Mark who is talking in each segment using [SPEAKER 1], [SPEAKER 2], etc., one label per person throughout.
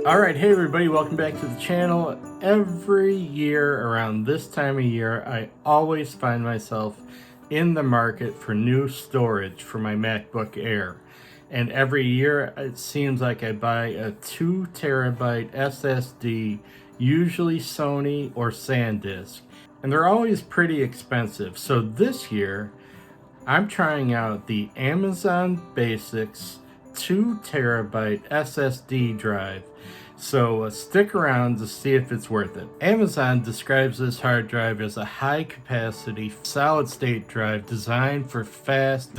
[SPEAKER 1] Alright, hey everybody, welcome back to the channel. Every year around this time of year, I always find myself in the market for new storage for my MacBook Air. And every year it seems like I buy a 2 terabyte SSD, usually Sony or SanDisk. And they're always pretty expensive. So this year, I'm trying out the Amazon Basics 2 terabyte SSD drive. So stick around to see if it's worth it. Amazon describes this hard drive as a high capacity solid state drive designed for fast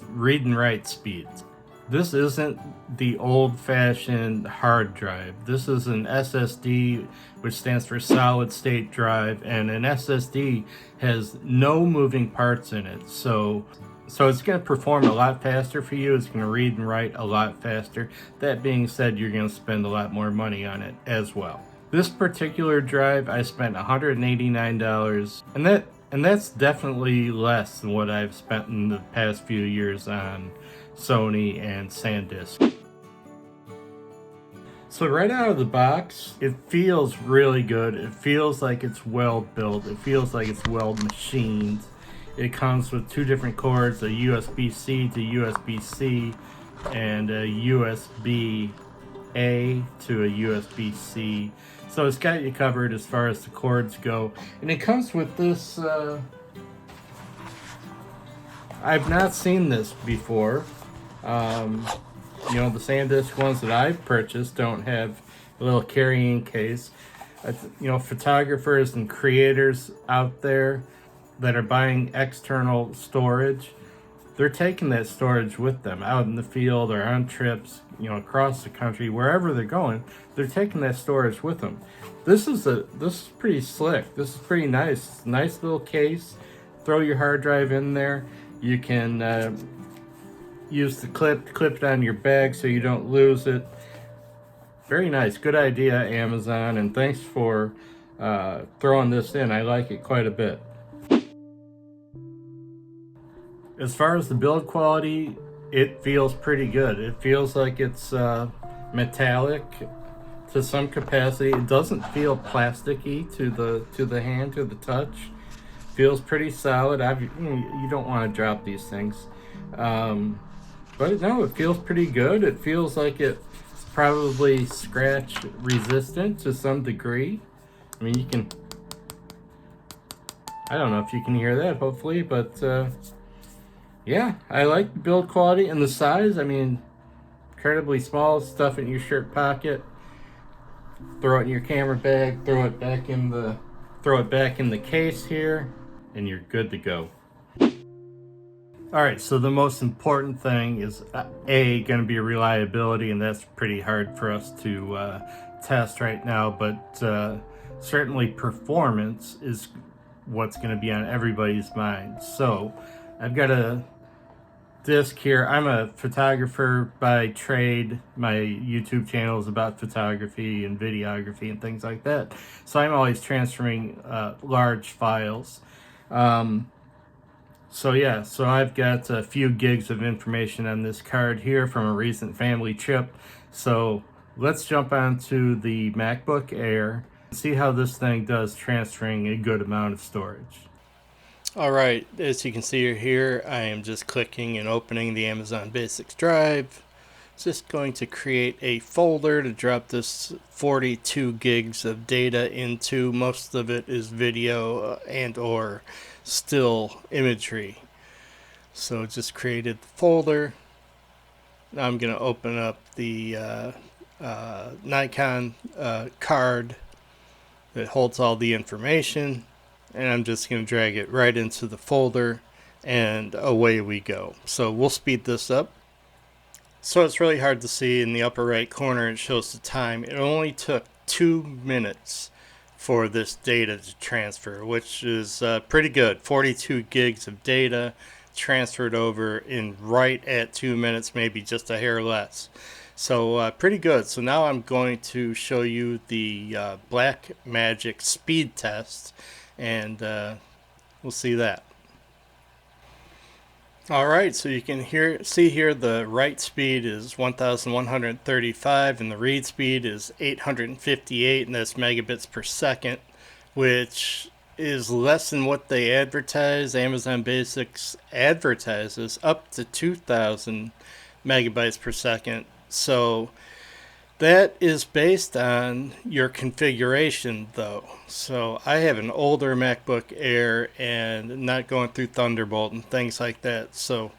[SPEAKER 1] read and write speeds. This isn't the old-fashioned hard drive. This is an SSD, which stands for solid state drive, and an SSD has no moving parts in it. So it's going to perform a lot faster for you. It's going to read and write a lot faster. That being said, you're going to spend a lot more money on it as well. This particular drive, I spent $189, and that's definitely less than what I've spent in the past few years on Sony and SanDisk. So right out of the box, it feels really good. It feels like it's well built. It feels like it's well machined. It comes with two different cords, a USB-C to USB-C and a USB-A to a USB-C. So it's got you covered as far as the cords go. And it comes with this, I've not seen this before. You know, the SanDisk ones that I've purchased don't have a little carrying case. You know, photographers and creators out there that are buying external storage, they're taking that storage with them out in the field or on trips, you know, across the country, wherever they're going, they're taking that storage with them. This is pretty slick. This is pretty nice. Nice little case. Throw your hard drive in there. You can use the clip it on your bag so you don't lose it. Very nice. Good idea, Amazon, and thanks for throwing this in. I like it quite a bit. As far as the build quality, it feels pretty good. It feels like it's metallic to some capacity. It doesn't feel plasticky to the hand, to the touch. Feels pretty solid. You don't want to drop these things. But no, it feels pretty good. It feels like it's probably scratch resistant to some degree. I mean, you can, I don't know if you can hear that, hopefully, but yeah, I like the build quality and the size. I mean, incredibly small. Stuff in your shirt pocket. Throw it in your camera bag. Throw it back in the case here, and you're good to go. All right, so the most important thing is going to be reliability, and that's pretty hard for us to test right now. But certainly, performance is what's going to be on everybody's mind. So I've got a disc here. I'm a photographer by trade. My YouTube channel is about photography and videography and things like that. So I'm always transferring large files. So yeah, so I've got a few gigs of information on this card here from a recent family trip. So let's jump onto the MacBook Air and see how this thing does transferring a good amount of storage. Alright, as you can see here, I am just clicking and opening the Amazon Basics drive. Just going to create a folder to drop this 42 gigs of data into. Most of it is video and or still imagery. So just created the folder. Now I'm going to open up the Nikon card that holds all the information, and I'm just going to drag it right into the folder, and away we go. So we'll speed this up. So it's really hard to see. In the upper right corner it shows the time. It only took 2 minutes for this data to transfer, which is pretty good. 42 gigs of data transferred over in right at 2 minutes, maybe just a hair less. So pretty good. So now I'm going to show you the Blackmagic speed test, and we'll see that. All right, so you can see here the write speed is 1135 and the read speed is 858, and that's megabits per second, which is less than what they advertise. Amazon Basics advertises up to 2000 megabytes per second. So that is based on your configuration, though. So I have an older MacBook Air and not going through Thunderbolt and things like that. So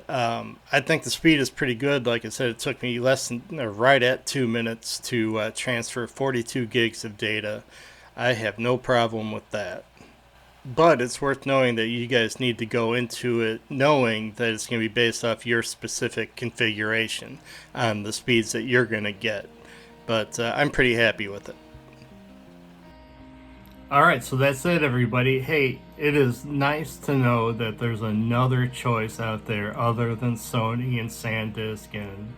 [SPEAKER 1] I think the speed is pretty good. Like I said, it took me less than, or right at 2 minutes to transfer 42 gigs of data. I have no problem with that. But it's worth knowing that you guys need to go into it knowing that it's going to be based off your specific configuration on the speeds that you're going to get. But I'm pretty happy with it. Alright, so that's it, everybody. Hey, it is nice to know that there's another choice out there other than Sony and SanDisk and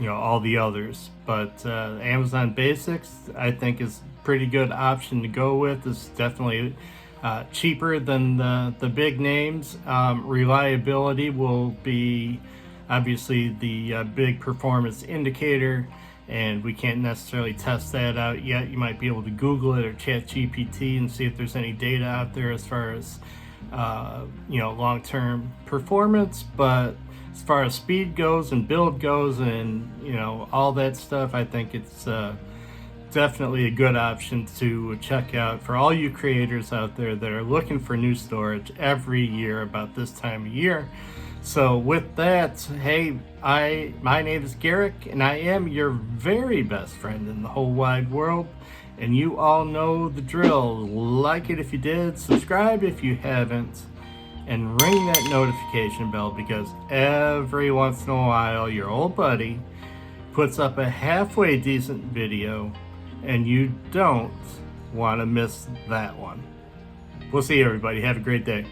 [SPEAKER 1] all the others. But Amazon Basics, I think, is a pretty good option to go with. It's definitely cheaper than the big names. Reliability will be obviously the big performance indicator, and we can't necessarily test that out yet. You might be able to Google it or chat GPT and see if there's any data out there as far as long-term performance. But as far as speed goes and build goes and all that stuff, I think it's definitely a good option to check out for all you creators out there that are looking for new storage every year about this time of year. So with that, hey, my name is Garrick, and I am your very best friend in the whole wide world, and you all know the drill. Like it if you did, subscribe if you haven't, and ring that notification bell, because every once in a while your old buddy puts up a halfway decent video and you don't want to miss that one. We'll see you, everybody. Have a great day.